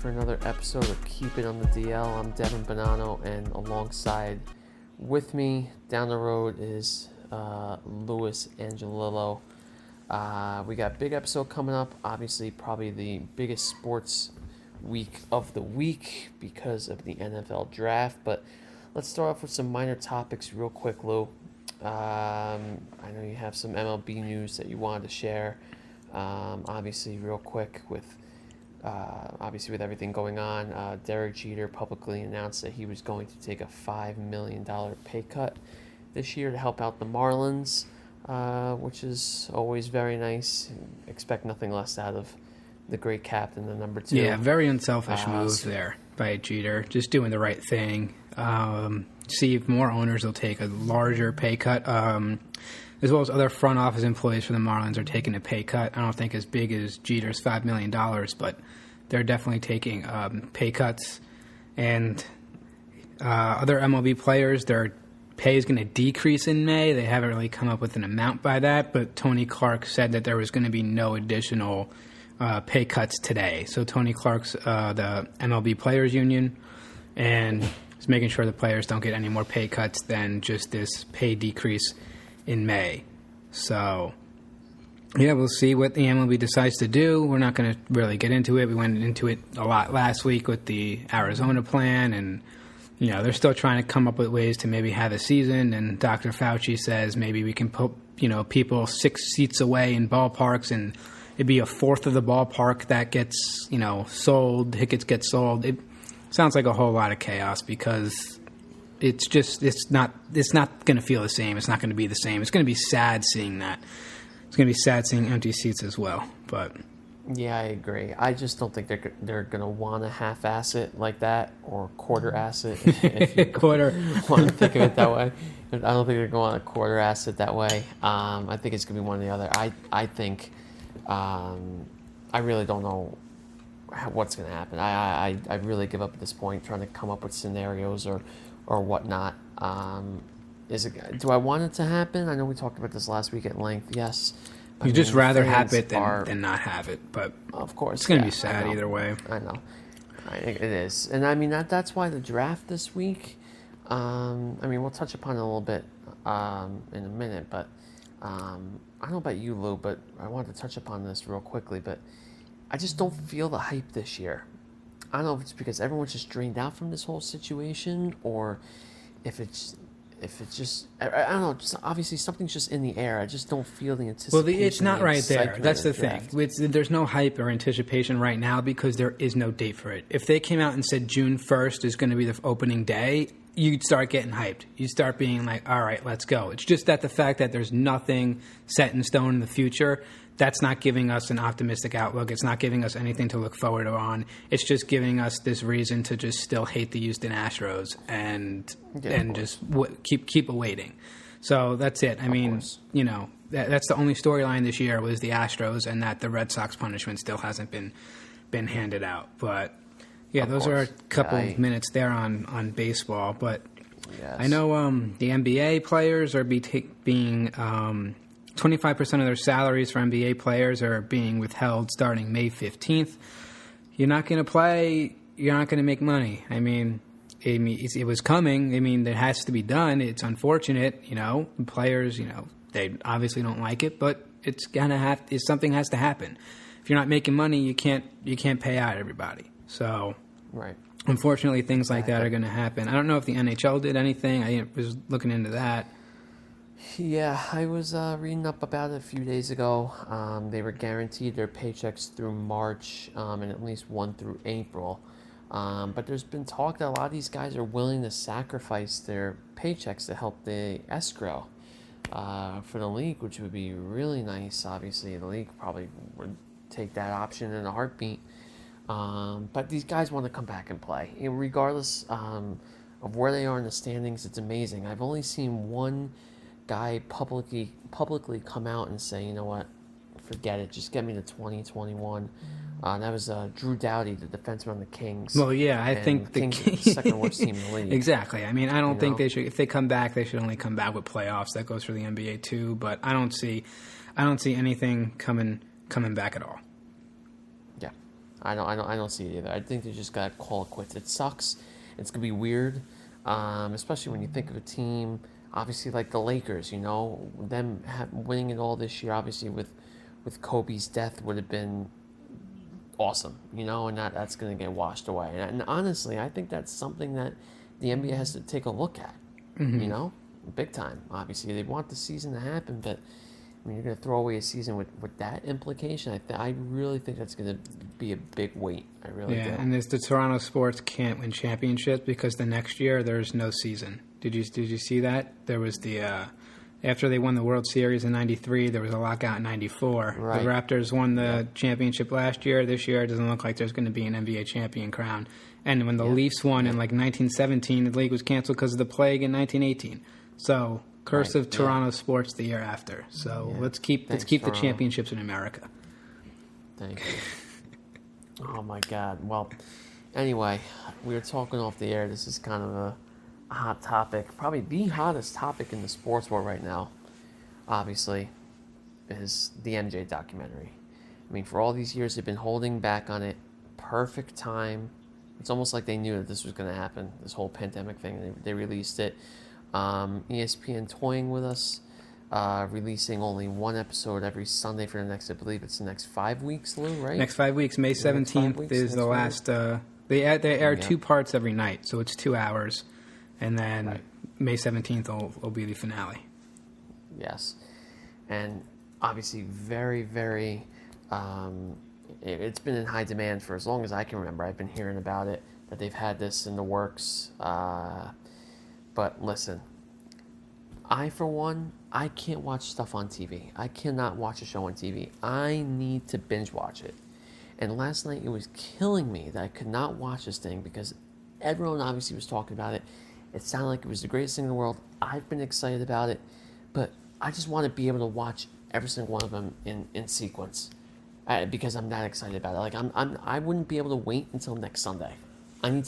for another episode of Keep It on the DL. I'm Devin Bonanno, and alongside with me down the road is Louis Angelillo. We got a big episode coming up. Obviously, probably the biggest sports week of the week because of the NFL draft. But let's start off with some minor topics real quick, Lou. I know you have some MLB news that you wanted to share. Obviously, real quick with everything going on, Derek Jeter publicly announced that he was going to take a $5 million pay cut this year to help out the Marlins, which is always very nice. Expect nothing less out of the great captain, the number 2. Yeah, very unselfish move there by Jeter. Just doing the right thing. See if more owners will take a larger pay cut. As well as other front office employees for the Marlins are taking a pay cut. I don't think as big as Jeter's $5 million, but they're definitely taking pay cuts. And other MLB players, their pay is going to decrease in May. They haven't really come up with an amount by that, but Tony Clark said that there was going to be no additional pay cuts today. So Tony Clark's the MLB Players Union, and is making sure the players don't get any more pay cuts than just this pay decrease in May. So, yeah, we'll see what the MLB decides to do. We're not going to really get into it. We went into it a lot last week with the Arizona plan, and, you know, they're still trying to come up with ways to maybe have a season, and Dr. Fauci says maybe we can put, you know, people 6 seats away in ballparks, and it'd be a fourth of the ballpark that gets, you know, sold, tickets get sold. It sounds like a whole lot of chaos because it's not going to feel the same. It's not going to be the same. It's going to be sad seeing that. It's going to be sad seeing empty seats as well. But yeah, I agree. I just don't think they're going to want to half-ass it like that or quarter-ass it. If you want to think of it that way. I don't think they're going to quarter-ass it that way. I think it's going to be one or the other. I think I really don't know what's going to happen. I really give up at this point trying to come up with scenarios or whatnot. Do I want it to happen? I know we talked about this last week at length. Yes. You'd just rather have it than not have it. But of course, it's going to be sad either way. I know. It is. And I mean, that's why the draft this week, I mean, we'll touch upon it a little bit in a minute, but I don't know about you, Lou, but I wanted to touch upon this real quickly, but I just don't feel the hype this year. I don't know if it's because everyone's just drained out from this whole situation, or if it's just, I don't know, just obviously something's just in the air. I just don't feel the anticipation. Well, it's not right there. That's the thing. There's no hype or anticipation right now because there is no date for it. If they came out and said June 1st is going to be the opening day, you'd start getting hyped. You'd start being like, all right, let's go. It's just that the fact that there's nothing set in stone in the future, that's not giving us an optimistic outlook. It's not giving us anything to look forward on. It's just giving us this reason to just still hate the Houston Astros and just keep awaiting. So that's it. I mean, you know, that's the only storyline this year was the Astros, and that the Red Sox punishment still hasn't been handed out. But yeah, those are a couple of minutes there on baseball. But yes. I know the NBA players are being 25% of their salaries for NBA players are being withheld starting May 15th. You're not going to play. You're not going to make money. I mean, it was coming. I mean, it has to be done. It's unfortunate, you know. Players, you know, they obviously don't like it, but it's gonna have. Something has to happen. If you're not making money, you can't pay out everybody. So, right. Unfortunately, things like that are going to happen. I don't know if the NHL did anything. I was looking into that. Yeah, I was reading up about it a few days ago. They were guaranteed their paychecks through March and at least one through April. But there's been talk that a lot of these guys are willing to sacrifice their paychecks to help the escrow for the league, which would be really nice. Obviously, the league probably would take that option in a heartbeat. But these guys want to come back and play. And regardless of where they are in the standings, it's amazing. I've only seen one guy publicly come out and say, you know what, forget it, just get me to 2021. That was Drew Doughty, the defenseman on the Kings. Well, yeah, I think the Kings are the second worst team in the league. Exactly. I mean, I don't think they should. If they come back, they should only come back with playoffs. That goes for the NBA too. But I don't see anything coming back at all. Yeah, I don't see it either. I think they just got to call it quits. It sucks. It's gonna be weird, especially when you think of a team, obviously like the Lakers. You know, them winning it all this year, obviously with Kobe's death would have been awesome. You know, and that's gonna get washed away. And honestly, I think that's something that the NBA has to take a look at. You know, big time. Obviously, they want the season to happen, but I mean, you're going to throw away a season with that implication. I really think that's going to be a big weight. I really do. Yeah, and the Toronto Sports can't win championships because the next year there's no season. Did you see that? There was the after they won the World Series in '93, there was a lockout in '94. Right. The Raptors won the championship last year. This year, it doesn't look like there's going to be an NBA champion crown. And when the Leafs won in like 1917, the league was canceled because of the plague in 1918. So, curse of Toronto sports the year after. So let's keep the championships in America. Thank you. Oh my God. Well, anyway, we were talking off the air. This is kind of a hot topic, probably the hottest topic in the sports world right now. Obviously, is the MJ documentary. I mean, for all these years, they've been holding back on it. Perfect time. It's almost like they knew that this was going to happen, this whole pandemic thing. They released it. ESPN toying with us, releasing only one episode every Sunday for the next, I believe it's the next 5 weeks, Lou, right? Next 5 weeks. May 17th is the last. They air 2 parts every night, so it's 2 hours. And then May 17th will be the finale. Yes. And obviously very, very... it's been in high demand for as long as I can remember. I've been hearing about it, that they've had this in the works. But listen, for one, I can't watch stuff on TV. I cannot watch a show on TV. I need to binge watch it. And last night it was killing me that I could not watch this thing because everyone obviously was talking about it. It sounded like it was the greatest thing in the world. I've been excited about it, but I just want to be able to watch every single one of them in sequence. Because I'm that excited about it. Like I wouldn't be able to wait until next Sunday. I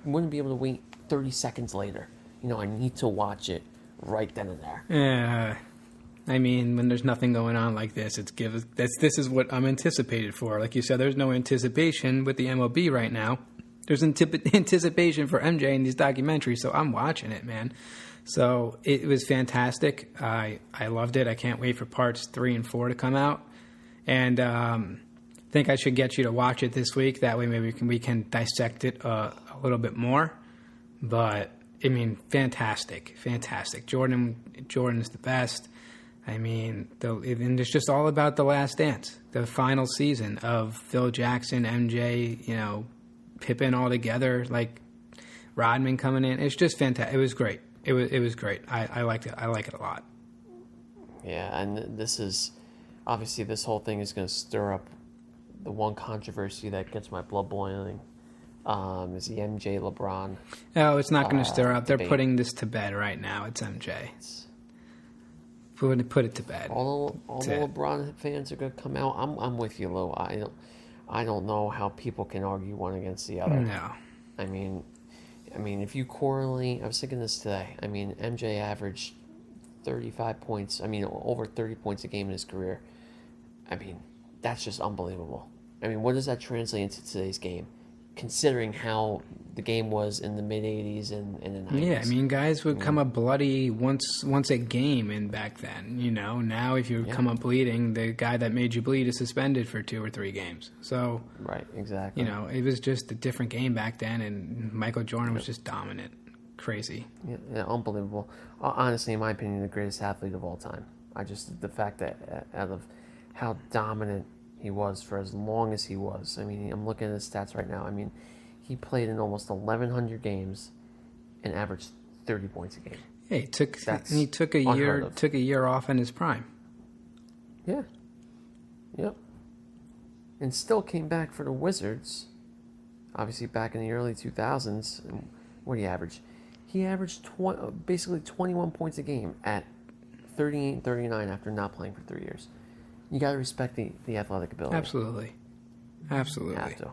wouldn't be able to wait 30 seconds later. You know, I need to watch it right then and there. Yeah, I mean, when there's nothing going on like this, this is what I'm anticipated for. Like you said, there's no anticipation with the MLB right now. There's anticipation for MJ in these documentaries, so I'm watching it, man. So it was fantastic. I loved it. I can't wait for parts 3 and 4 to come out. And I think I should get you to watch it this week. That way maybe we can dissect it a little bit more. But, I mean, fantastic. Jordan's the best. I mean, and it's just all about The Last Dance, the final season of Phil Jackson, MJ, you know, Pippen all together, like Rodman coming in. It's just fantastic. It was great. It was great. I liked it. I like it a lot. Yeah, and this is... Obviously, this whole thing is going to stir up the one controversy that gets my blood boiling. Is the MJ LeBron? No, it's not going to stir up. Debate. They're putting this to bed right now. It's MJ. Put it to bed. All the LeBron fans are going to come out. I'm with you, Lou. I don't know how people can argue one against the other. No. I mean, if you correlate, I was thinking this today. I mean, MJ averaged 35 points. I mean, over 30 points a game in his career. I mean, that's just unbelievable. I mean, what does that translate into today's game? Considering how the game was in the mid-'80s and in the 90s. Yeah, I mean, guys would come up bloody once a game in back then, you know. Now if you come up bleeding, the guy that made you bleed is suspended for 2 or 3 games. So, right, exactly. You know, it was just a different game back then, and Michael Jordan was just dominant. Crazy. Yeah, unbelievable. Honestly, in my opinion, the greatest athlete of all time. The fact that out of how dominant he was for as long as he was. I mean, I'm looking at his stats right now. I mean, he played in almost 1,100 games and averaged 30 points a game. Yeah, he took a year off in his prime. Yeah. Yep. And still came back for the Wizards. Obviously, back in the early 2000s. What did he average? He averaged basically 21 points a game at 38 and 39 after not playing for 3 years. You got to respect the athletic ability. Absolutely. You have to.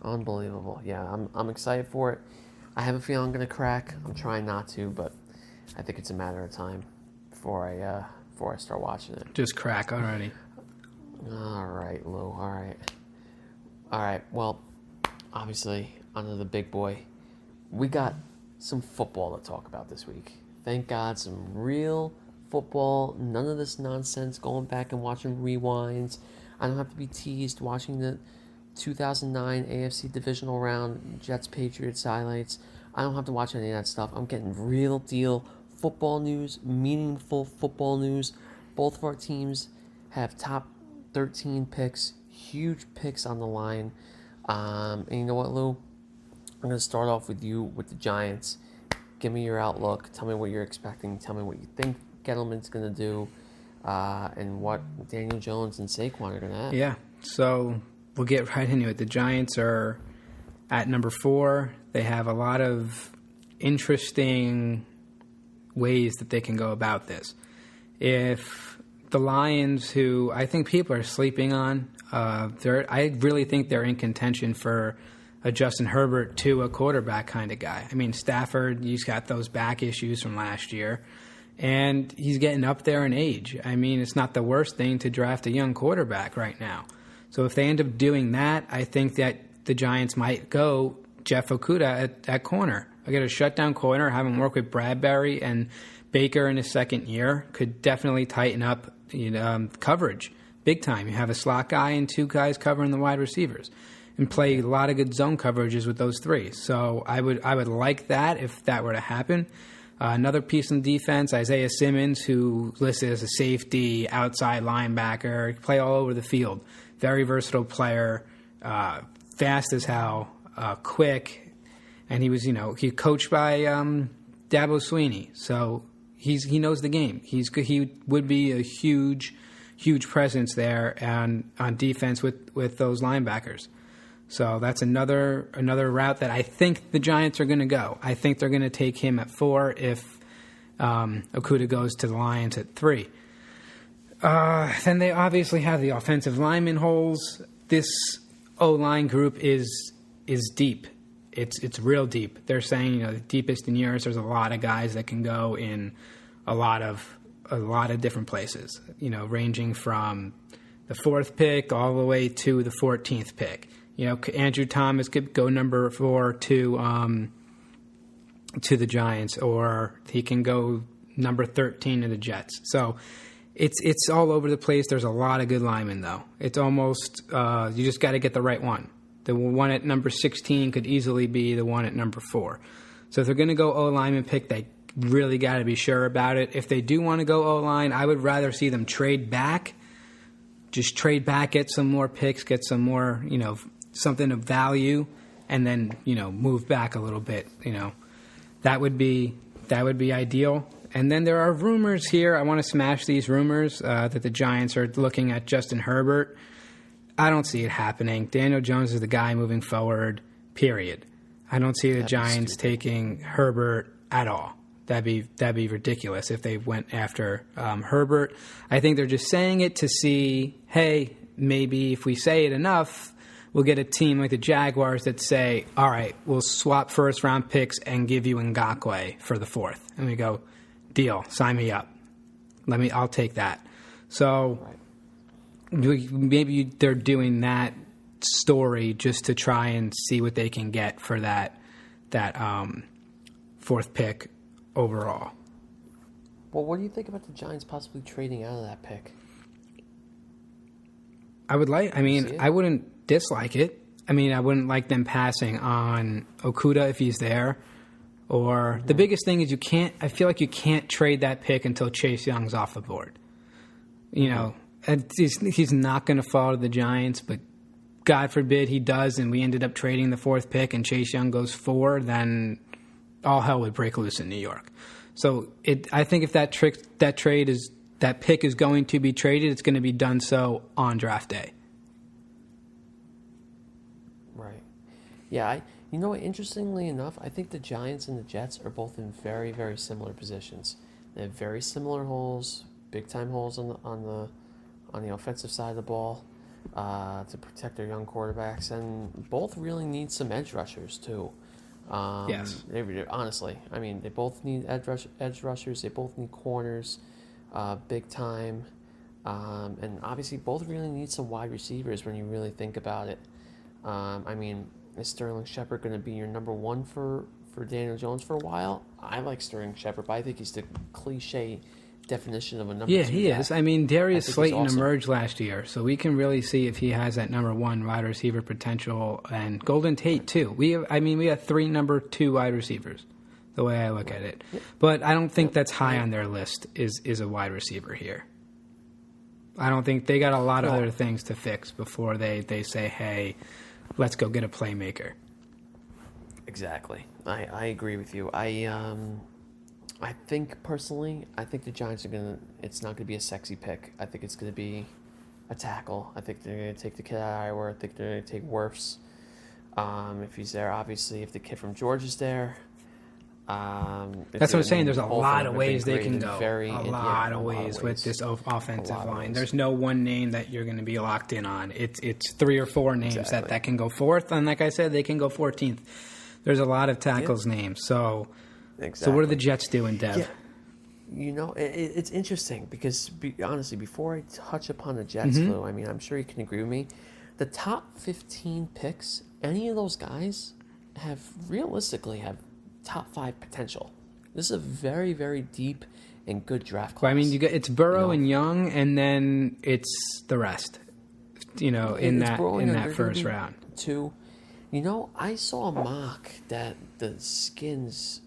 Unbelievable. Yeah, I'm excited for it. I have a feeling I'm going to crack. I'm trying not to, but I think it's a matter of time before I start watching it. Just crack already. All right, Lou. All right. All right. Well, obviously, under the big boy, we got some football to talk about this week. Thank God, some real football. None of this nonsense going back and watching rewinds. I don't have to be teased watching the 2009 AFC divisional round Jets Patriots highlights. I don't have to watch any of that stuff. I'm getting real deal football news, meaningful football news. Both of our teams have top 13 picks, huge picks on the line. And you know what, Lou? I'm going to start off with you with the Giants. Give me your outlook. Tell me what you're expecting. Tell me what you think Gettleman's going to do, and what Daniel Jones and Saquon are going to have. Yeah, so we'll get right into it. The Giants are at number 4. They have a lot of interesting ways that they can go about this. If the Lions, who I think people are sleeping on, I really think they're in contention for a Justin Herbert to a quarterback kind of guy. I mean, Stafford, he's got those back issues from last year, and he's getting up there in age. I mean, it's not the worst thing to draft a young quarterback right now. So if they end up doing that, I think that the Giants might go Jeff Okudah at corner. I get a shutdown corner, have him work with Bradbury and Baker in his second year. Could definitely tighten up coverage big time. You have a slot guy and 2 guys covering the wide receivers, and play a lot of good zone coverages with those 3. So I would like that if that were to happen. Another piece in defense, Isaiah Simmons, who listed as a safety, outside linebacker, play all over the field. Very versatile player, fast as hell, quick, and he was he coached by Dabo Swinney, so he knows the game. He would be a huge presence there and on defense with those linebackers. So that's another route that I think the Giants are going to go. I think they're going to take him at 4 if Okudah goes to the Lions at 3. Then they obviously have the offensive lineman holes. This O-line group is deep. It's real deep. They're saying the deepest in years. There's a lot of guys that can go in a lot of different places. Ranging from the 4th pick all the way to the 14th pick. Andrew Thomas could go number 4 to the Giants, or he can go number 13 to the Jets. So it's all over the place. There's a lot of good linemen, though. It's almost you just got to get the right one. The one at number 16 could easily be the one at number 4. So if they're going to go O-lineman pick, they really got to be sure about it. If they do want to go O-line, I would rather see them trade back. Just trade back, get some more picks, get some more, something of value, and then move back a little bit. That would be ideal. And then there are rumors here. I want to smash these rumors that the Giants are looking at Justin Herbert. I don't see it happening. Daniel Jones is the guy moving forward. Period. I don't see the Giants taking Herbert at all. That'd be ridiculous if they went after Herbert. I think they're just saying it to see, hey, maybe if we say it enough, we'll get a team like the Jaguars that say, all right, we'll swap first-round picks and give you Ngakoue for the 4th. And we go, deal, sign me up. I'll take that. So maybe they're doing that story just to try and see what they can get for that 4th pick overall. Well, what do you think about the Giants possibly trading out of that pick? I wouldn't dislike it. I wouldn't like them passing on Okudah if he's there. Or the biggest thing is I feel like you can't trade that pick until Chase Young's off the board. He's not going to fall to the Giants, but God forbid he does and we ended up trading the 4th pick and Chase Young goes 4, then all hell would break loose in New York. So I think if that pick is going to be traded, it's going to be done so on draft day. Right. Yeah, interestingly enough, I think the Giants and the Jets are both in very, very similar positions. They have very similar holes, big-time holes on the offensive side of the ball to protect their young quarterbacks, and both really need some edge rushers too. Yes. Honestly, they both need edge rushers. They both need corners, big time, and obviously both really need some wide receivers when you really think about it. I mean, is Sterling Shepard going to be your number one for Daniel Jones for a while? I like Sterling Shepard, but I think he's the cliche definition of a number two. Yeah, he guy. is. I mean, Darius Slayton awesome. emerged last year, so we can really see if he has that number one wide receiver potential. And Golden Tate too. We have 3 number 2 wide receivers, the way I look at it. But I don't think that's high on their list. Is a wide receiver here. I don't think they got a lot of other things to fix before they say, hey, let's go get a playmaker. Exactly. I agree with you. I think personally, I think the Giants it's not gonna be a sexy pick. I think it's gonna be a tackle. I think they're gonna take the kid out of Iowa. I think they're gonna take Wirfs. If he's there, obviously, if the kid from Georgia's there. That's what I'm saying. There's a lot of ways they can go. A lot of ways with this offensive line. There's no one name that you're going to be locked in on. It's 3 or 4 names that can go fourth, and like I said, they can go 14th. There's a lot of tackles names. So what are the Jets doing, Dev? Yeah. You know, it's interesting because, honestly, before I touch upon the Jets, Lou, I mean, I'm sure you can agree with me. The top 15 picks, any of those guys realistically have top 5 potential. This is a very, very deep and good draft class. Well, I mean, it's Burrow and Young, and then it's the rest. In that first round. 2. You know, I saw a mock that the Skins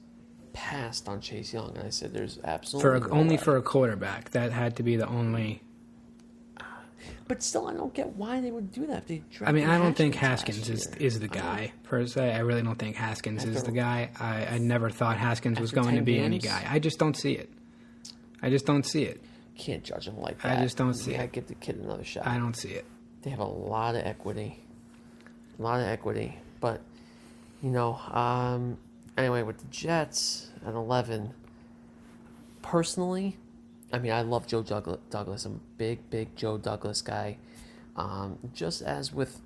passed on Chase Young, and I said, "There's absolutely only for a quarterback. That had to be the only." But still, I don't get why they would do that. I mean, I don't think Haskins is the guy, per se. I really don't think Haskins is the guy. I never thought Haskins was going to be any guy. I just don't see it. Can't judge him like that. I just don't see it. Give the kid another shot. I don't see it. They have a lot of equity. But, anyway, with the Jets at 11, personally, I mean, I love Joe Douglas. I'm a big Joe Douglas guy. Just as with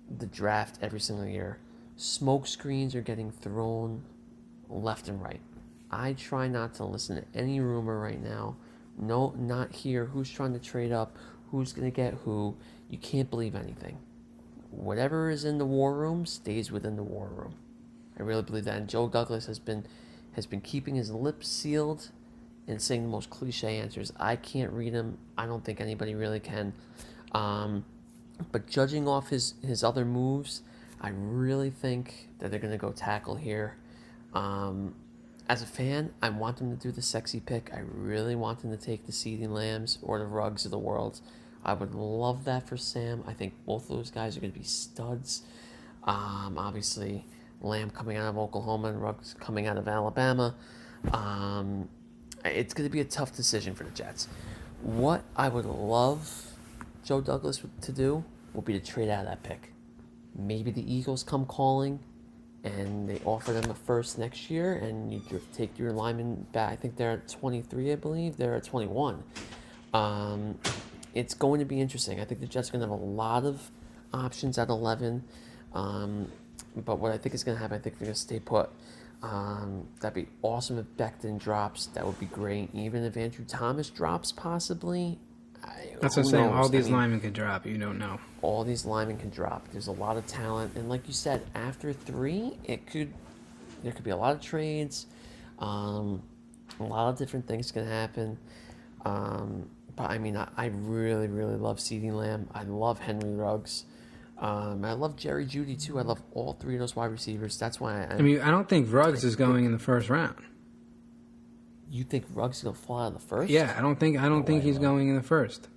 the draft every single year, smoke screens are getting thrown left and right. I try not to listen to any rumor right now. No, not here. Who's trying to trade up? Who's going to get who? You can't believe anything. Whatever is in the war room stays within the war room. I really believe that. And Joe Douglas has been keeping his lips sealed and saying the most cliche answers. I can't read him. I don't think anybody really can. But judging off his other moves, I really think that they're going to go tackle here. As a fan, I want them to do the sexy pick. I really want them to take the CeeDee Lambs or the Ruggs of the world. I would love that for Sam. I think both of those guys are going to be studs. Obviously, Lamb coming out of Oklahoma and Ruggs coming out of Alabama. It's going to be a tough decision for the Jets. What I would love Joe Douglas to do will be to trade out of that pick. Maybe the Eagles come calling and they offer them a first next year and you take your lineman back. I think they're at 23, I believe. They're at 21. It's going to be interesting. I think the Jets are going to have a lot of options at 11. But what I think is going to happen, I think they're going to stay put. That'd be awesome if Becton drops. That would be great. Even if Andrew Thomas drops, possibly. That's what I'm saying. All these linemen could drop. You don't know. All these linemen can drop. There's a lot of talent. And like you said, after 3, there could be a lot of trades. A lot of different things can happen. But I mean, I really, really love CeeDee Lamb. I love Henry Ruggs. I love Jerry Jeudy too. I love all 3 of those wide receivers. That's why I don't think Ruggs is going in the first round. You think Ruggs is gonna fly in the first? Yeah, I don't think he's going in the first.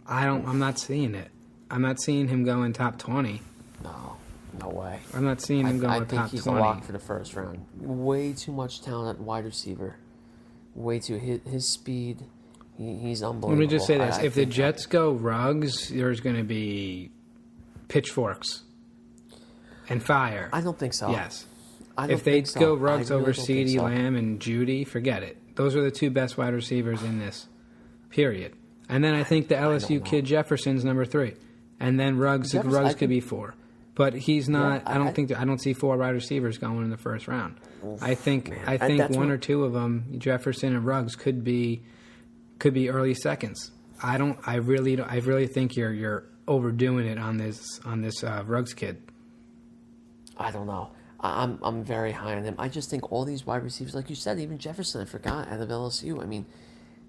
I'm not seeing it. I'm not seeing him go in top 20. No way. I'm not seeing him go in top 20. I think he's a lock for the first round. Way too much talent at wide receiver. Way too his speed. He's unbelievable. Let me just say this: if the Jets go Ruggs, there's going to be pitchforks and fire. I don't think so. Yes. If they go Ruggs over CeeDee Lamb and Jeudy, forget it. Those are the 2 best wide receivers in this period. And then I think the LSU kid Jefferson's number 3, and then Ruggs could be 4. But he's not. I don't see 4 wide receivers going in the first round. I think 1 or 2 of them, Jefferson and Ruggs, could be early seconds. I really think you're overdoing it on this Ruggs kid. I don't know. I'm very high on him. I just think all these wide receivers, like you said, even Jefferson, I forgot, out of LSU. I mean,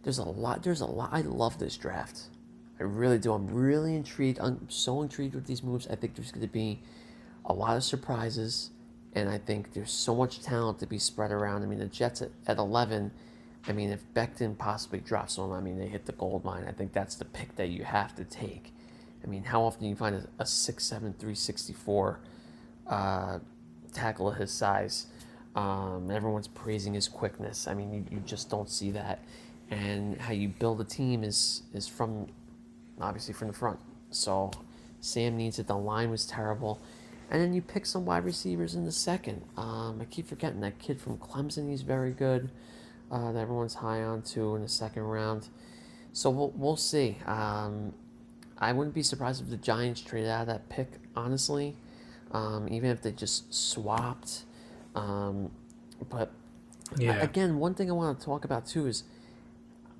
there's a lot. I love this draft. I really do. I'm really intrigued. I'm so intrigued with these moves. I think there's going to be a lot of surprises, and I think there's so much talent to be spread around. I mean, the Jets at 11, I mean, if Becton possibly drops on them, I mean, they hit the gold mine. I think that's the pick that you have to take. I mean, how often do you find a 6'7", 364 tackle of his size? Everyone's praising his quickness. I mean, you just don't see that. And how you build a team is from, obviously, from the front. So Sam needs it. The line was terrible. And then you pick some wide receivers in the second. I keep forgetting that kid from Clemson. He's very good. That everyone's high on too in the second round. So we'll see. I wouldn't be surprised if the Giants traded out of that pick, honestly. Even if they just swapped. But Yeah. again, one thing I want to talk about too is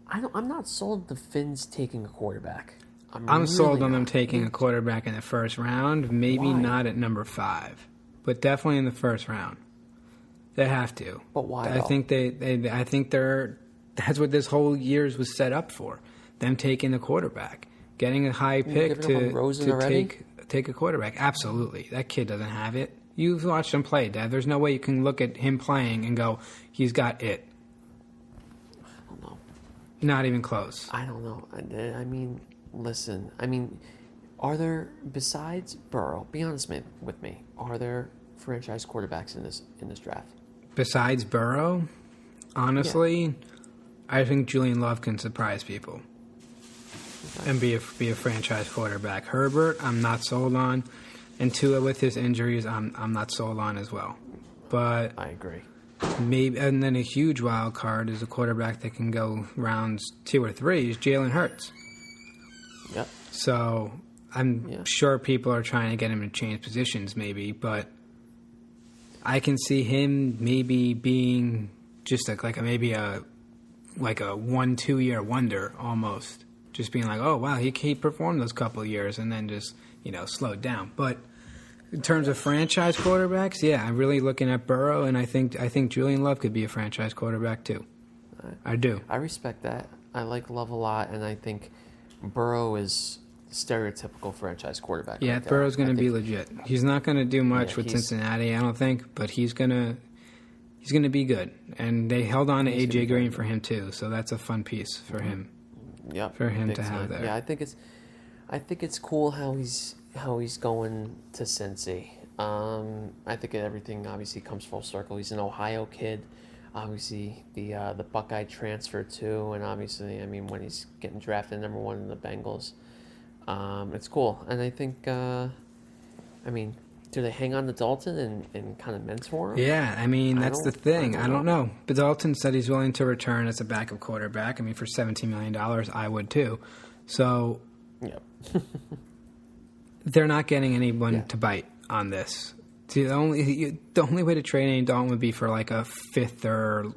I'm not sold on the Finns taking a quarterback. I'm really sold on them not. taking a quarterback in the first round. Maybe Why? not at number 5, but definitely in the first round. They have to. But why, I though? think I think that's what this whole year's was set up for. Them taking the quarterback, getting a high pick giving up on Rosen to already? take a quarterback. Absolutely, that kid doesn't have it. You've watched him play, Dad. There's no way you can look at him playing and go, he's got it. I don't know. Not even close. I don't know. I mean, listen. I mean, are there, besides Burrow, be honest with me, are there franchise quarterbacks in this draft? Besides Burrow, honestly, I think Julian Love can surprise people and be a franchise quarterback. Herbert, I'm not sold on, and Tua with his injuries, I'm not sold on as well. But I agree. maybe, and then a huge wild card is a quarterback that can go rounds 2 or 3 is Jalen Hurts. Yep. So I'm sure people are trying to get him to change positions, maybe, but I can see him maybe being just maybe a 1-2 year wonder almost. Just being like, oh wow, he performed those couple of years and then just slowed down. But in terms of franchise quarterbacks, I'm really looking at Burrow, and I think Julian Love could be a franchise quarterback too. I do. I respect that. I like Love a lot, and I think Burrow is stereotypical franchise quarterback. Yeah, right there. Burrow's going I to be think- legit. He's not going to do much with Cincinnati, I don't think, but he's going to be good. And they held on to He's gonna AJ be Green very for him too, so that's a fun piece for him. Yep, for him big to have time. there. Yeah, I think it's cool how he's going to Cincy. I think everything obviously comes full circle. He's an Ohio kid. Obviously, the Buckeye transfer too, and obviously, I mean, when he's getting drafted number 1 in the Bengals, it's cool. And I think, I mean, do they hang on to Dalton and kind of mentor him? Yeah, I mean, that's the thing. I don't know. know. But Dalton said he's willing to return as a backup quarterback. I mean, for $17 million, I would too. So Yep. they're not getting anyone to bite on this. See, the only way to trade Andy Dalton would be for like a fifth round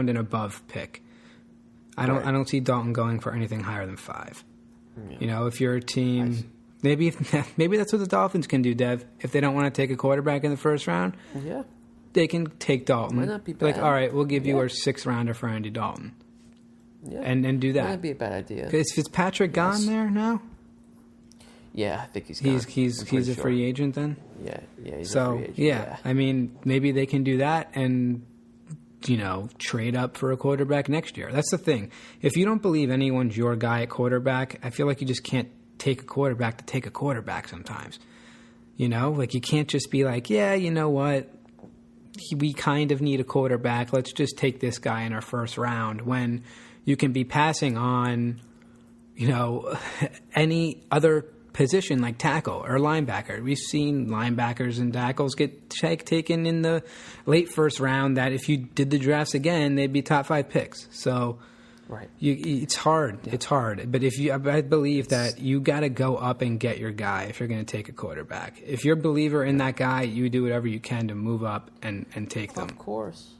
and above pick. I don't see Dalton going for anything higher than 5. Yeah. If you're a team, maybe that's what the Dolphins can do, Dev. If they don't want to take a quarterback in the first round, Yeah. they can take Dalton. Might not be Like, bad. all right, we'll give you our 6th rounder for Andy Dalton, Yeah. and do Might that. not be a bad idea. Is Fitzpatrick gone there now? Yeah, I think he's gone. He's I'm pretty a sure. free agent then. Yeah, he's a So free agent. yeah, I mean, maybe they can do that and trade up for a quarterback next year. That's the thing. If you don't believe anyone's your guy at quarterback, I feel like you just can't take a quarterback to take a quarterback sometimes. Like you can't just be like, yeah, you know what? We kind of need a quarterback. Let's just take this guy in our first round when you can be passing on, any other position like tackle or linebacker. We've seen linebackers and tackles get taken in the late first round that if you did the drafts again, they'd be top 5 picks. So Right. it's hard. Yeah. It's hard. But I believe that you got to go up and get your guy if you're going to take a quarterback. If you're a believer in that guy, you do whatever you can to move up and take them. Of course.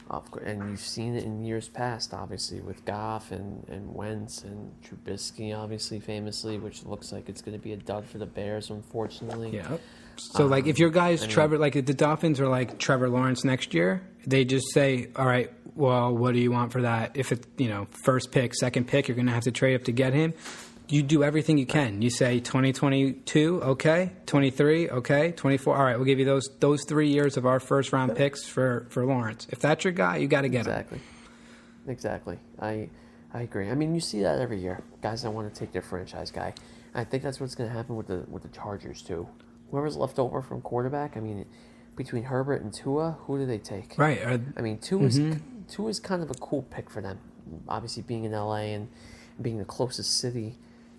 Of course, and you've seen it in years past, obviously, with Goff and Wentz and Trubisky, obviously, famously, which looks like it's going to be a dud for the Bears, unfortunately. Yeah. So, like, if your guy's Trevor, like, if the Dolphins are like Trevor Lawrence next year, they just say, all right, well, what do you want for that? If it's, first pick, second pick, you're going to have to trade up to get him. You do everything you can. You say 2022, okay, 23, okay, 24. All right, we'll give you those 3 years of our first round picks for Lawrence. If that's your guy, you got to get him. Exactly. I agree. I mean, you see that every year. Guys that want to take their franchise guy. And I think that's what's going to happen with the Chargers too. Whoever's left over from quarterback. I mean, between Herbert and Tua, who do they take? Right. I mean, Tua's kind of a cool pick for them. Obviously, being in LA and being the closest city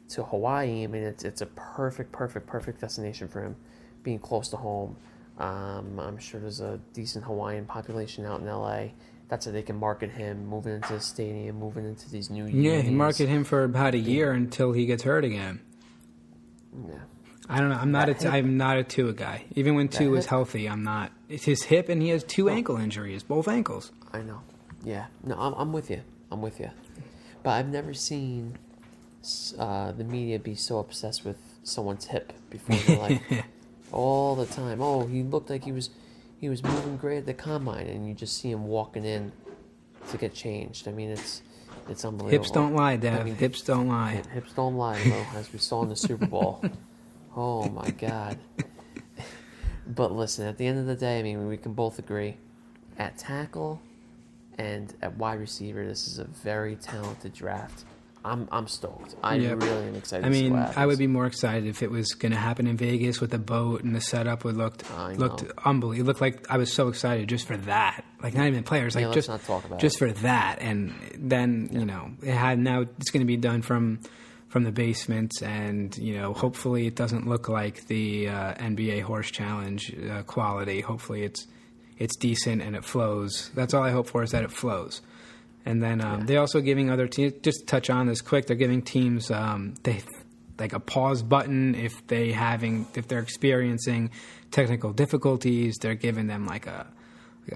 to Hawaii, I mean, it's a perfect destination for him, being close to home. I'm sure there's a decent Hawaiian population out in LA. That's how they can market him, moving into the stadium, moving into these new unions. Yeah, market him for about a year until he gets hurt again. Yeah. I don't know. I'm not a Tua guy. Even when Tua was healthy, I'm not. It's his hip, and he has two ankle injuries, both ankles. I know. Yeah. No, I'm with you. But I've never seen the media be so obsessed with someone's hip before in their life. All the time. Oh, he looked like he was moving great at the combine, and you just see him walking in to get changed. I mean, it's unbelievable. Hips don't lie, Dad. Hips don't lie. Hips don't lie, though, as we saw in the Super Bowl. Oh, my God. But listen, at the end of the day, I mean, we can both agree. At tackle and at wide receiver, this is a very talented draft. I'm stoked. I really am excited to see what happens. I would be more excited if it was going to happen in Vegas with the boat and the setup looked unbelievable. It looked like I was so excited just for that. Like, not even players. Like, let's not talk about just for that. And then, now it's going to be done from the basements, and hopefully it doesn't look like the NBA Horse Challenge quality. Hopefully it's decent and it flows. That's all I hope for, is that it flows. And then they're also giving other teams, just to touch on this quick, they're giving teams like a pause button if they're experiencing technical difficulties. They're giving them like a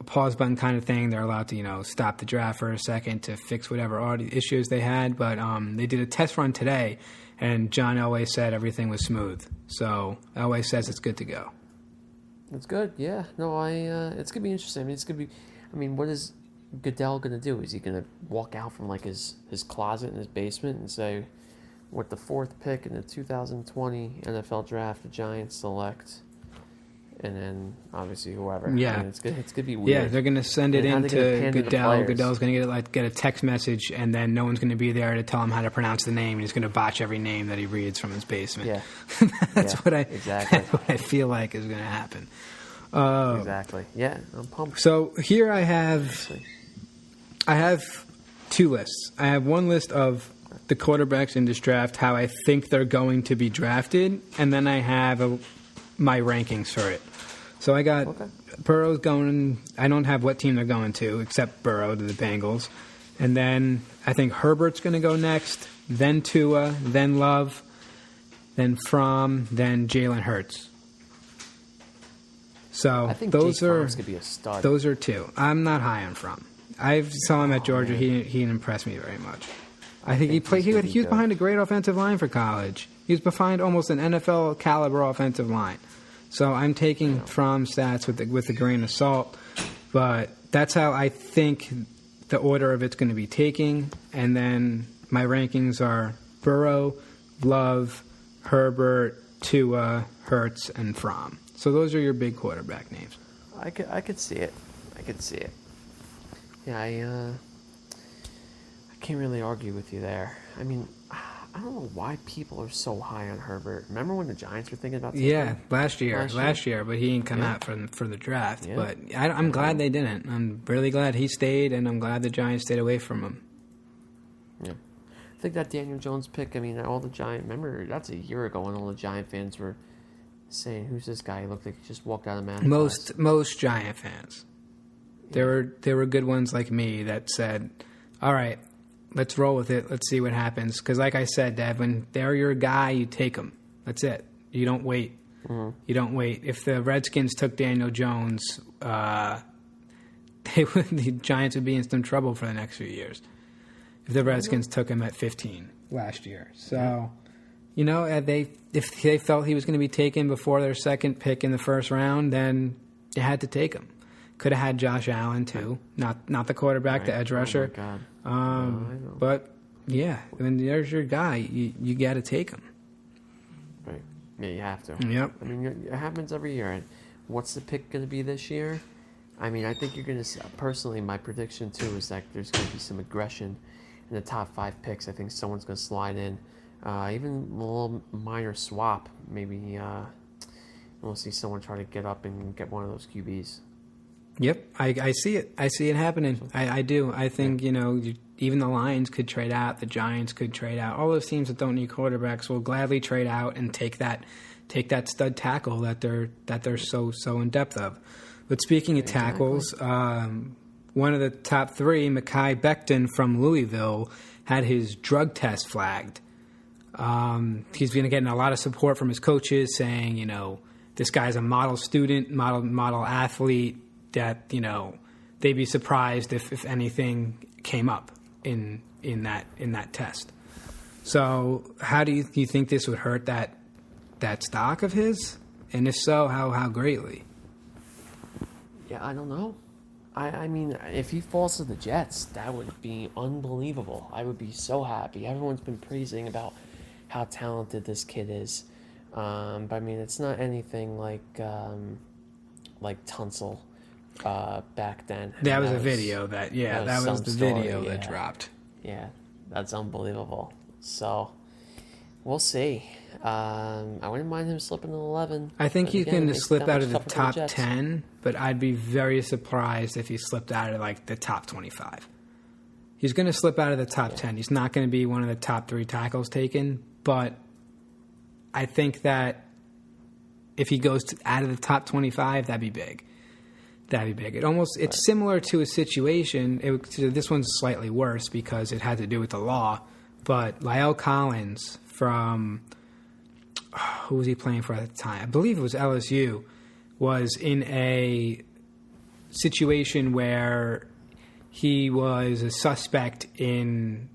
pause button kind of thing. They're allowed to, stop the draft for a second to fix whatever issues they had. But they did a test run today, and John Elway said everything was smooth. So Elway says it's good to go. That's good. Yeah. No, it's gonna be interesting. I mean, what is Goodell gonna do? Is he gonna walk out from like his closet in his basement and say, with the 4th pick in the 2020 NFL draft, the Giants select, and then obviously whoever. Yeah, I mean, it's gonna be weird. Yeah, they're gonna send it into Goodell. Goodell's gonna get a text message, and then no one's gonna be there to tell him how to pronounce the name. He's gonna botch every name that he reads from his basement. Yeah, that's what I feel like is gonna happen. Exactly. Yeah, I'm pumped. So here I have 2 lists. I have one list of the quarterbacks in this draft, how I think they're going to be drafted, and then I have my rankings for it. So I got Burrow's going. I don't have what team they're going to, except Burrow to the Bengals. And then I think Herbert's going to go next, then Tua, then Love, then Fromm, then Jalen Hurts. So I think those are going to be a stud. Those are 2. I'm not high on Fromm. I saw him at Georgia. He didn't impress me very much. I think he was behind a great offensive line for college. He was behind almost an NFL caliber offensive line. So I'm taking Fromm's stats with a grain of salt, but that's how I think the order of it's going to be taking. And then my rankings are Burrow, Love, Herbert, Tua, Hurts, and Fromm. So those are your big quarterback names. I could see it. Yeah, I can't really argue with you there. I mean, I don't know why people are so high on Herbert. Remember when the Giants were thinking about taking him? last year, but he didn't come out for the draft. Yeah. But I'm glad they didn't. I'm really glad he stayed, and I'm glad the Giants stayed away from him. Yeah. I think that Daniel Jones pick, I mean, all the Giant, remember, that's a year ago when all the Giant fans were saying, who's this guy? He looked like he just walked out of math class. Most Giant fans. Yeah. There were good ones like me that said, all right, let's roll with it. Let's see what happens. Because like I said, Dad, when they're your guy, you take them. That's it. You don't wait. Mm-hmm. You don't wait. If the Redskins took Daniel Jones, the Giants would be in some trouble for the next few years if the Redskins took him at 15 last year. So, you know, if they felt he was going to be taken before their second pick in the first round, then they had to take him. Could have had Josh Allen too, not the quarterback, the edge rusher. Oh my God. But yeah, when there's your guy, you got to take him. Right. Yeah, you have to. Yep. I mean, it happens every year. And what's the pick going to be this year? I mean, I think you're going to... Personally, my prediction, too, is that there's going to be some aggression in the top 5 picks. I think someone's going to slide in. Even a little minor swap. Maybe we'll see someone try to get up and get one of those QBs. Yep, I see it. I see it happening. I do. I think, you know, even the Lions could trade out. The Giants could trade out. All those teams that don't need quarterbacks will gladly trade out and take that stud tackle that they're so in depth of. But speaking of tackles, one of the top 3, Mekhi Becton from Louisville, had his drug test flagged. He's been getting a lot of support from his coaches saying, you know, this guy's a model student, model athlete, that, you know, they'd be surprised if anything came up in that test. So how do you think this would hurt that stock of his? And if so, how greatly? Yeah, I don't know. I mean, if he falls to the Jets, that would be unbelievable. I would be so happy. Everyone's been praising about how talented this kid is. But I mean, it's not anything like Tunsil back then. That was a video that was the video that dropped. Yeah, that's unbelievable. So, we'll see. I wouldn't mind him slipping to 11. I think he's going to slip out of the top 10, but I'd be very surprised if he slipped out of like the top 25. He's going to slip out of the top 10. He's not going to be one of the top 3 tackles taken, but I think that if he goes out of the top 25, that'd be big. It's similar to a situation. This one's slightly worse because it had to do with the law. But La'el Collins from, who was he playing for at the time? I believe it was LSU, was in a situation where he was a suspect in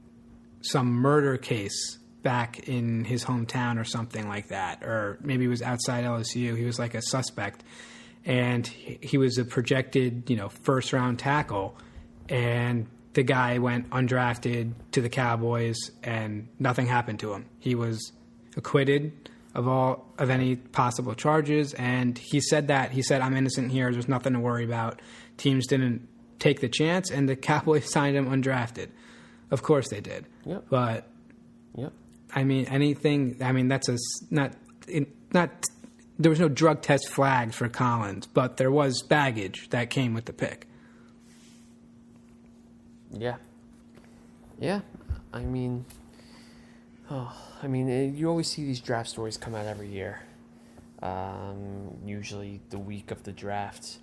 some murder case back in his hometown or something like that. Or maybe it was outside LSU. He was like a suspect. And he was a projected, first-round tackle, and the guy went undrafted to the Cowboys, and nothing happened to him. He was acquitted of any possible charges, and he said, "I'm innocent here. There's nothing to worry about." Teams didn't take the chance, and the Cowboys signed him undrafted. Of course they did. Yep. But yep. I mean, anything. I mean, that's not. There was no drug test flagged for Collins, but there was baggage that came with the pick. Yeah. Yeah. I mean, you always see these draft stories come out every year. Usually the week of the draft.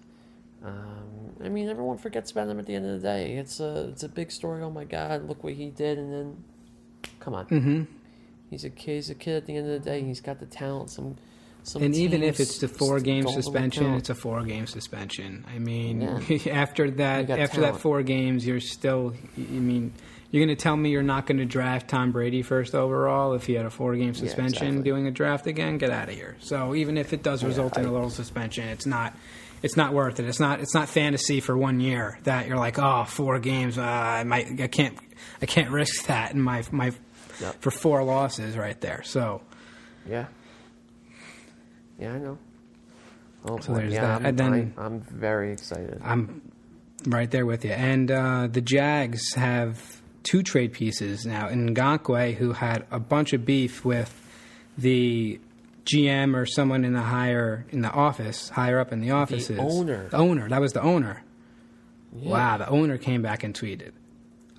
Everyone forgets about him at the end of the day. It's a big story. Oh my God, look what he did, and then, come on. Mm-hmm. He's a kid at the end of the day. He's got the talent. And even if it's the 4-game suspension, it's a 4-game suspension. I mean, after that 4 games, you're still. You're going to tell me you're not going to draft Tom Brady first overall if he had a 4-game suspension doing a draft again? Get out of here. So even if it does result in a little suspension, it's not worth it. It's not fantasy for 1 year that you're like, 4 games. I can't risk that in my for 4 losses right there. So yeah. Yeah, I know. Oh, so there's that. I'm very excited. I'm right there with you. And the Jags have 2 trade pieces now. Ngakoue, who had a bunch of beef with the GM or someone higher up in the offices. The owner. The owner. That was the owner. Yeah. Wow, the owner came back and tweeted.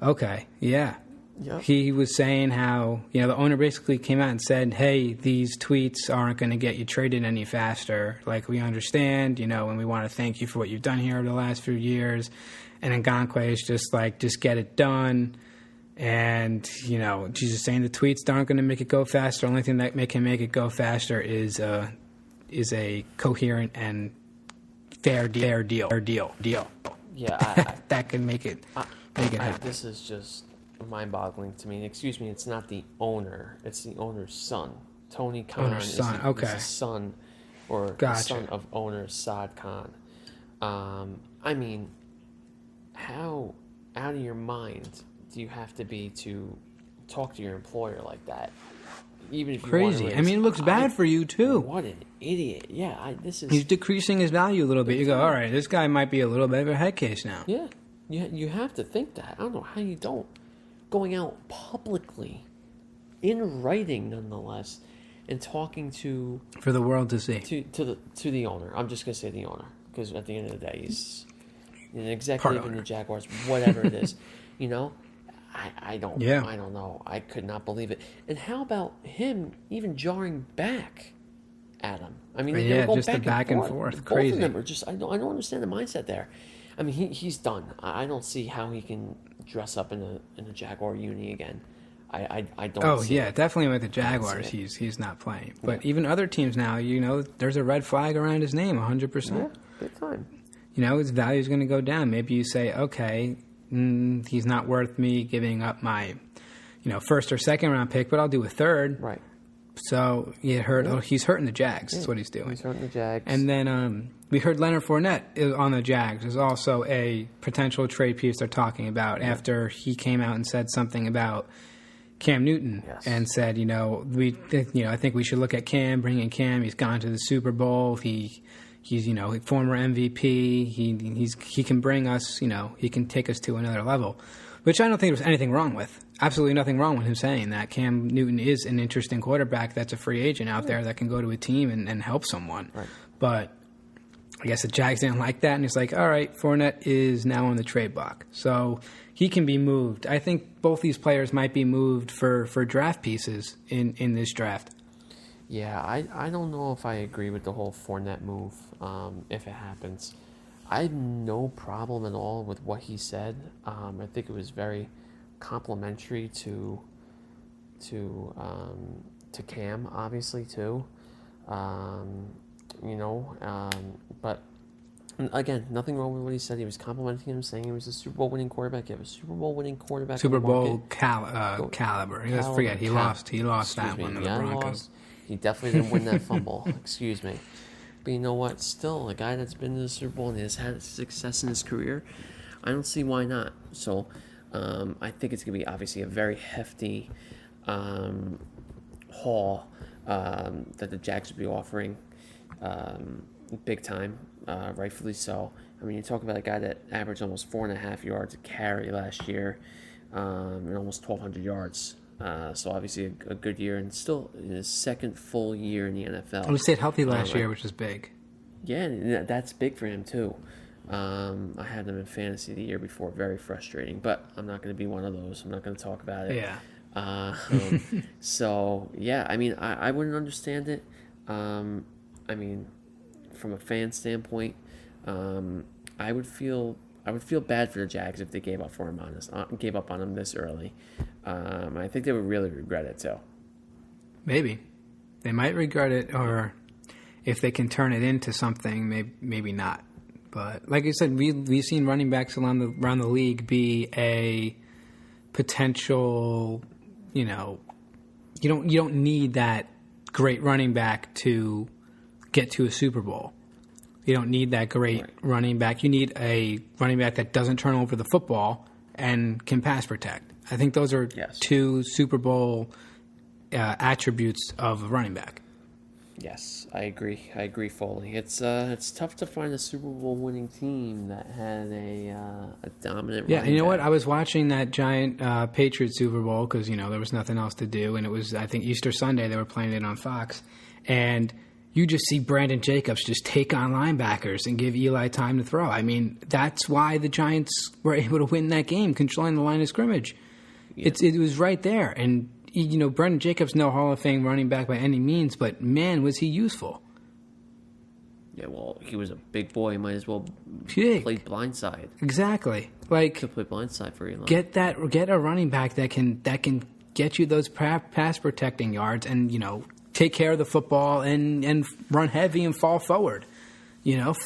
Okay, yeah. Yep. He was saying how, the owner basically came out and said, hey, these tweets aren't going to get you traded any faster. Like, we understand, and we want to thank you for what you've done here over the last few years. And Ngakoue is just like, just get it done. And, she's just saying the tweets aren't going to make it go faster. The only thing that can make it go faster is a coherent and fair deal. Yeah, that can make it happen. this is just mind-boggling to me. Excuse me, it's not the owner; it's the owner's son. Tony Khan Owner's son. Okay. is the son, or the Gotcha. son of owner Saad Khan. I mean, how out of your mind do you have to be to talk to your employer like that? Even if you want to Crazy. raise- I mean, it looks bad for you too. What an idiot! Yeah, this is. He's decreasing his value a little bit. You go, all right, this guy might be a little bit of a head case now. Yeah, you have to think that. I don't know how you don't. Going out publicly, in writing nonetheless, and talking to For the world to see. to the owner. I'm just gonna say the owner because at the end of the day, he's an executive in the Jaguars, whatever it is. You know, I don't know. I could not believe it. And how about him even jarring back at him? I mean, they were going just the back and forth. Both Crazy. of them are just. I don't understand the mindset there. I mean, he's done. I don't see how he can dress up in a Jaguar uni again. I don't. Oh see yeah, it. definitely with the Jaguars, he's not playing. But even other teams now, there's a red flag around his name, 100%. Yeah, big time. His value is going to go down. Maybe you say, okay, he's not worth me giving up my, first or second round pick, but I'll do a third. Right. So he's hurting the Jags. That's what he's doing. He's hurting the Jags. And then we heard Leonard Fournette is on the Jags is also a potential trade piece they're talking about after he came out and said something about Cam Newton and said, I think we should look at Cam, bring in Cam. He's gone to the Super Bowl. He's former MVP. He can bring us, he can take us to another level, which I don't think there's anything wrong with. Absolutely nothing wrong with him saying that. Cam Newton is an interesting quarterback that's a free agent out there that can go to a team and help someone. Right. But I guess the Jags didn't like that, and it's like, all right, Fournette is now on the trade block. So he can be moved. I think both these players might be moved for draft pieces in this draft. Yeah, I don't know if I agree with the whole Fournette move, if it happens. I have no problem at all with what he said. I think it was very complimentary to Cam, obviously, too. But again, nothing wrong with what he said. He was complimenting him, saying he was a Super Bowl winning quarterback. You have a Super Bowl winning quarterback. Super Bowl caliber. Let's forget he lost that one to the Broncos. He definitely didn't win that fumble. Excuse me. But you know what? Still, a guy that's been to the Super Bowl and has had success in his career, I don't see why not. So I think it's going to be obviously a very hefty haul that the Jags will be offering big time, rightfully so. I mean, you talk about a guy that averaged almost 4.5 yards a carry last year and almost 1,200 yards. So obviously a good year and still in his second full year in the NFL. He stayed healthy last year, which is big. Yeah, that's big for him too. I had him in fantasy the year before, very frustrating, but I'm not going to be one of those. I'm not going to talk about it. Yeah. So yeah, I mean, I wouldn't understand it. I mean, from a fan standpoint, I would feel bad for the Jags if they gave up on him this early. I think they would really regret it too. Maybe they might regret it, or if they can turn it into something, maybe not. But like I said, we've seen running backs around the league be a potential. You don't need that great running back to get to a Super Bowl. You don't need that great running back. You need a running back that doesn't turn over the football and can pass protect. I think those are two Super Bowl attributes of a running back. Yes, I agree fully. It's tough to find a Super Bowl winning team that had a dominant. Yeah, running and you know back. what? I was watching that giant Patriots Super Bowl because there was nothing else to do, and it was, I think, Easter Sunday. They were playing it on Fox, and you just see Brandon Jacobs just take on linebackers and give Eli time to throw. I mean, that's why the Giants were able to win that game, controlling the line of scrimmage. Yeah. It was right there, and Brandon Jacobs, no Hall of Fame running back by any means, but man, was he useful. Yeah, well, he was a big boy. He might as well play blindside. Exactly. Could play blindside for Eli. Get a running back that can get you those pass protecting yards and take care of the football and run heavy and fall forward.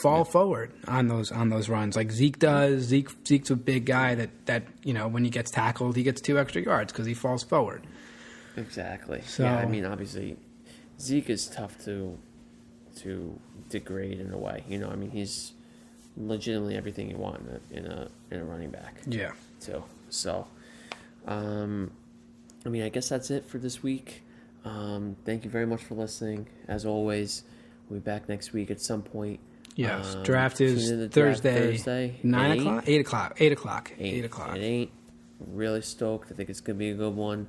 fall forward on those runs like Zeke does. Zeke's a big guy that when he gets tackled, he gets 2 extra yards because he falls forward. Exactly. So, yeah, I mean, obviously, Zeke is tough to degrade in a way. I mean, he's legitimately everything you want in a running back. Yeah. Too. So, I mean, I guess that's it for this week. Thank you very much for listening. As always, we'll be back next week at some point. Yes. Draft is tune in to Thursday, 9 o'clock, 8 o'clock, 8 o'clock, 8 o'clock. At 8. Really stoked. I think it's going to be a good one.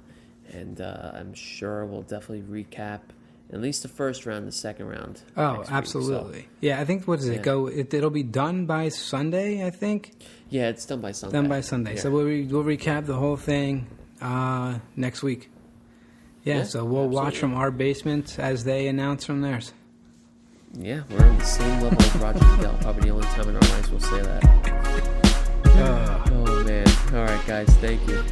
And I'm sure we'll definitely recap at least the first round, the second round. Oh, absolutely. Yeah, I think, what does it go? It'll be done by Sunday, I think. Yeah, it's done by Sunday. Done by Sunday. Yeah. So we'll recap the whole thing next week. Yeah, so we'll watch from our basement as they announce from theirs. Yeah, we're on the same level as Roger Goodell. Probably the only time in our lives we'll say that. Oh, man. All right, guys. Thank you.